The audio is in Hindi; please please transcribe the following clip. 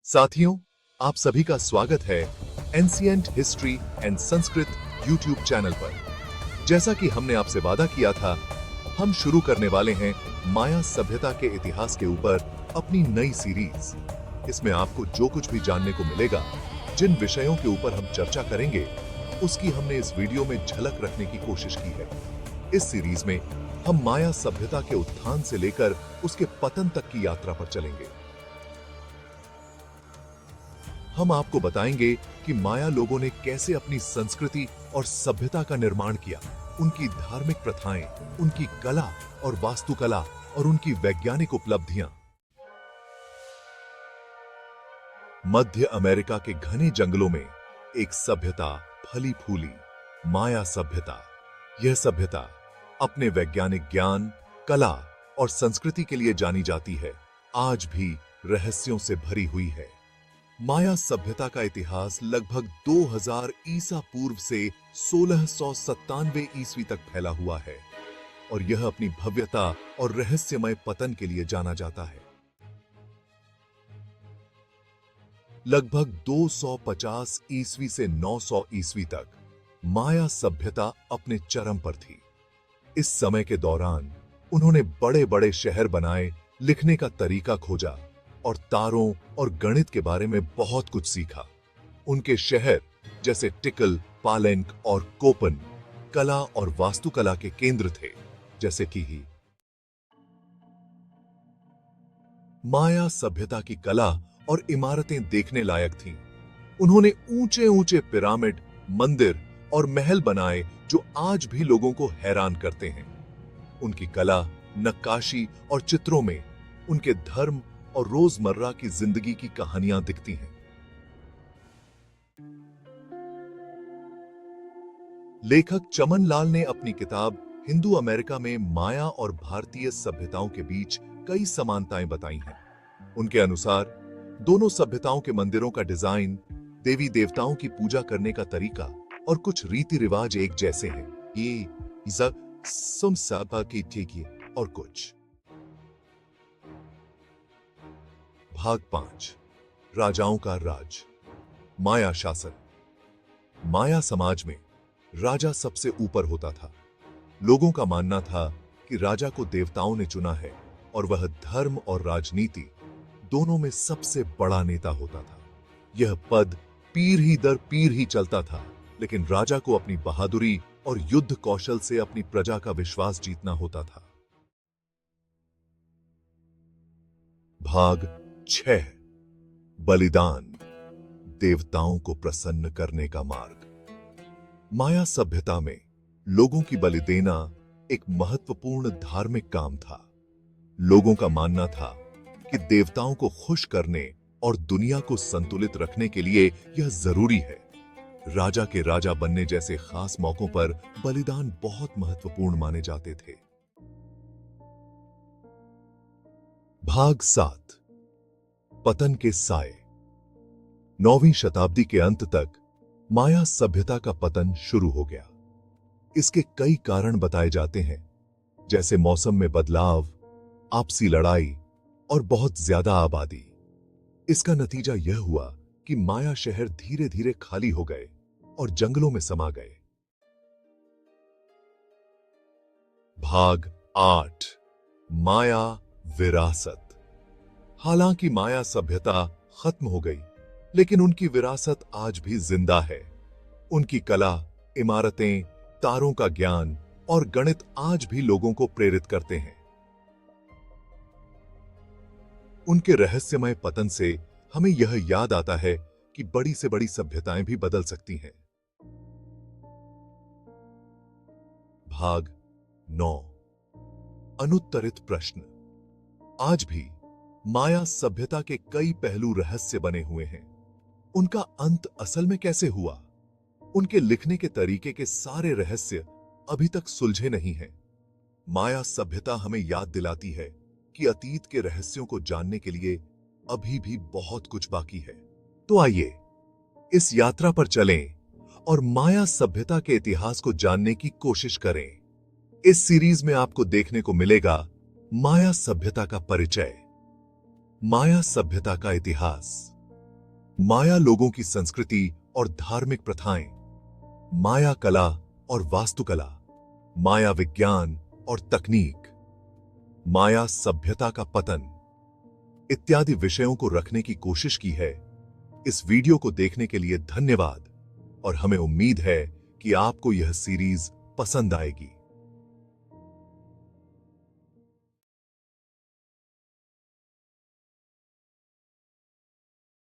साथियों, आप सभी का स्वागत है ancient history and Sanskrit YouTube channel पर। जैसा कि हमने आपसे वादा किया था, हम शुरू करने वाले हैं माया सभ्यता के इतिहास के ऊपर अपनी नई सीरीज। इसमें आपको जो कुछ भी जानने को मिलेगा, जिन विषयों के ऊपर हम चर्चा करेंगे, उसकी हमने इस वीडियो में झलक रखने की कोशिश की है। इस सीरीज में हम माया सभ्यता के उत्थान से लेकर उसके पतन तक की यात्रा पर चलेंगे। हम आपको बताएंगे कि माया लोगों ने कैसे अपनी संस्कृति और सभ्यता का निर्माण किया, उनकी धार्मिक प्रथाएं, उनकी कला और वास्तुकला और उनकी वैज्ञानिक उपलब्धियां। मध्य अमेरिका के घने जंगलों में एक सभ्यता फली फूली, माया सभ्यता। यह सभ्यता अपने वैज्ञानिक ज्ञान, कला और संस्कृति के लिए जानी जाती है। आज भी रहस्यों से भरी हुई है। माया सभ्यता का इतिहास लगभग 2000 ईसा पूर्व से 1697 ईस्वी तक फैला हुआ है और यह अपनी भव्यता और रहस्यमय पतन के लिए जाना जाता है। लगभग 250 ईस्वी से 900 ईस्वी तक माया सभ्यता अपने चरम पर थी। इस समय के दौरान उन्होंने बड़े बड़े शहर बनाए, लिखने का तरीका खोजा और तारों और गणित के बारे में बहुत कुछ सीखा। उनके शहर जैसे टिकल, पालेंक और कोपन कला और वास्तुकला के केंद्र थे, जैसे कि ही माया सभ्यता की कला और इमारतें देखने लायक थीं। उन्होंने ऊंचे ऊंचे पिरामिड, मंदिर और महल बनाए जो आज भी लोगों को हैरान करते हैं। उनकी कला, नक्काशी और चित्रों में उनके धर्म और रोजमर्रा की जिंदगी की कहानियां दिखती हैं। लेखक चमन लाल ने अपनी किताब हिंदू अमेरिका में माया और भारतीय सभ्यताओं के बीच कई समानताएं बताई हैं। उनके अनुसार दोनों सभ्यताओं के मंदिरों का डिजाइन, देवी देवताओं की पूजा करने का तरीका और कुछ रीति रिवाज एक जैसे हैं। ये और कुछ। भाग 5, राजाओं का राज। माया शासन। माया समाज में राजा सबसे ऊपर होता था। लोगों का मानना था कि राजा को देवताओं ने चुना है और वह धर्म और राजनीति दोनों में सबसे बड़ा नेता होता था। यह पद पीढ़ी दर पीढ़ी चलता था, लेकिन राजा को अपनी बहादुरी और युद्ध कौशल से अपनी प्रजा का विश्वास जीतना होता था। भाग 6, बलिदान, देवताओं को प्रसन्न करने का मार्ग। माया सभ्यता में लोगों की बलि देना एक महत्वपूर्ण धार्मिक काम था। लोगों का मानना था कि देवताओं को खुश करने और दुनिया को संतुलित रखने के लिए यह जरूरी है। राजा के राजा बनने जैसे खास मौकों पर बलिदान बहुत महत्वपूर्ण माने जाते थे। भाग 7, पतन के साए। 9वीं शताब्दी के अंत तक माया सभ्यता का पतन शुरू हो गया। इसके कई कारण बताए जाते हैं, जैसे मौसम में बदलाव, आपसी लड़ाई और बहुत ज्यादा आबादी। इसका नतीजा यह हुआ कि माया शहर धीरे धीरे खाली हो गए और जंगलों में समा गए। भाग 8, माया विरासत। हालांकि माया सभ्यता खत्म हो गई, लेकिन उनकी विरासत आज भी जिंदा है। उनकी कला, इमारतें, तारों का ज्ञान और गणित आज भी लोगों को प्रेरित करते हैं। उनके रहस्यमय पतन से हमें यह याद आता है कि बड़ी से बड़ी सभ्यताएं भी बदल सकती हैं। भाग 9, अनुत्तरित प्रश्न। आज भी माया सभ्यता के कई पहलू रहस्य बने हुए हैं। उनका अंत असल में कैसे हुआ? उनके लिखने के तरीके के सारे रहस्य अभी तक सुलझे नहीं हैं। माया सभ्यता हमें याद दिलाती है कि अतीत के रहस्यों को जानने के लिए अभी भी बहुत कुछ बाकी है। तो आइए इस यात्रा पर चलें और माया सभ्यता के इतिहास को जानने की कोशिश करें। इस सीरीज में आपको देखने को मिलेगा माया सभ्यता का परिचय, माया सभ्यता का इतिहास, माया लोगों की संस्कृति और धार्मिक प्रथाएं, माया कला और वास्तुकला, माया विज्ञान और तकनीक, माया सभ्यता का पतन इत्यादि विषयों को रखने की कोशिश की है। इस वीडियो को देखने के लिए धन्यवाद और हमें उम्मीद है कि आपको यह सीरीज पसंद आएगी।